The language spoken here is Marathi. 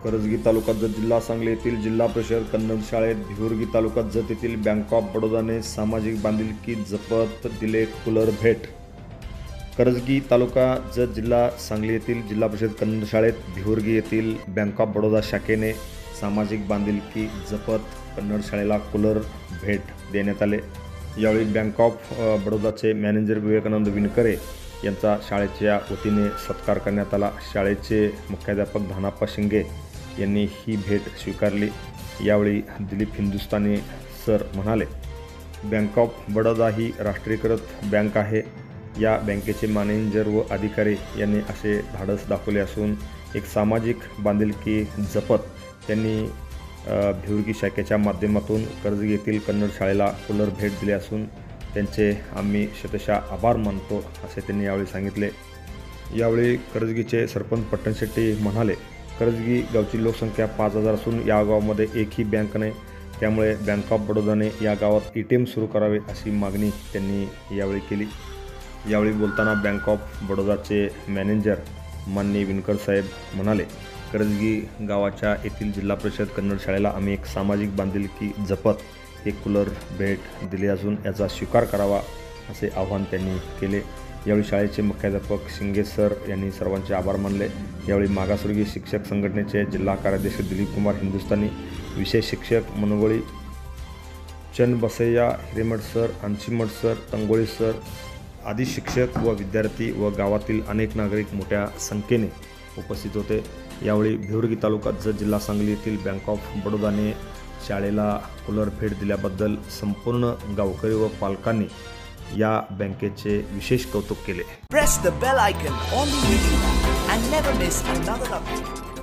करजगी तालुका जत जिल्हा सांगली येथील जिल्हा परिषद कन्नड शाळेत भिवुर्गी तालुका जत येथील बँक ऑफ बडोदाने सामाजिक बांधिलकी जपत दिले कूलर भेट। करजगी तालुका जत जिल्हा सांगली येथील जिल्हा परिषद कन्नड शाळेत भिवुर्गी येथील बँक ऑफ बडोदा शाखेने सामाजिक बांधिलकी जपत कन्नड शाळेला कूलर भेट देण्यात आले। यावेळी बँक ऑफ बडोदाचे मॅनेजर विवेकानंद विनकरे यांचा शाळेच्या वतीने सत्कार करण्यात आला। शाळेचे मुख्याध्यापक धानाप्पा शिंगे यांनी ही भेट स्वीकारली। यावेळी दिलीप हिंदुस्तानी सर म्हणाले, बँक ऑफ बडोदा ही राष्ट्रीयकृत बँक आहे। या बँकेचे मॅनेजर व अधिकारी यांनी असे धाडस दाखवले असून एक सामाजिक बांधिलकी जपत त्यांनी भिवुर्गी शाखेच्या माध्यमातून करजगी येथील कन्नड शाळेला कूलर भेट दिली असून त्यांचे आम्ही शतशः आभार मानतो असे त्यांनी यावेळी सांगितले। यावेळी करजगीचे सरपंच पट्टण शेट्टी म्हणाले, करजगी गावची लोकसंख्या 5000 असून या गावामध्ये एकही बँक नाही, त्यामुळे बँक ऑफ बडोदाने या गावात ATM सुरू करावे अशी मागणी त्यांनी यावेळी केली। यावेळी बोलताना बँक ऑफ बडोदाचे मॅनेजर माननीय विनकर साहेब म्हणाले, करजगी गावाच्या येथील जिल्हा परिषद कन्नड शाळेला आम्ही एक सामाजिक बांधिलकी जपत एक कूलर भेट दिली असून याचा स्वीकार करावा असे आवाहन त्यांनी केले। यावेळी शाळेचे मुख्याध्यापक शिंगे सर यांनी सर्वांचे आभार मानले। यावेळी मागासवर्गीय शिक्षक संघटनेचे जिल्हा कार्याध्यक्ष दिलीप कुमार हिंदुस्तानी, विशेष शिक्षक मनोगळी चंद बसैया, हिरेमठ सर, अंशीमठ सर, तंगोळी सर आदी शिक्षक व विद्यार्थी व गावातील अनेक नागरिक मोठ्या संख्येने उपस्थित होते। यावेळी भिवुर्गी तालुका जत जिल्हा सांगली येथील बँक ऑफ बडोदाने शाळेला कूलर भेट दिल्याबद्दल संपूर्ण गावकरी व पालकांनी या बँकेचे विशेष कौतुक केले। Press the bell icon on the video and never miss another update.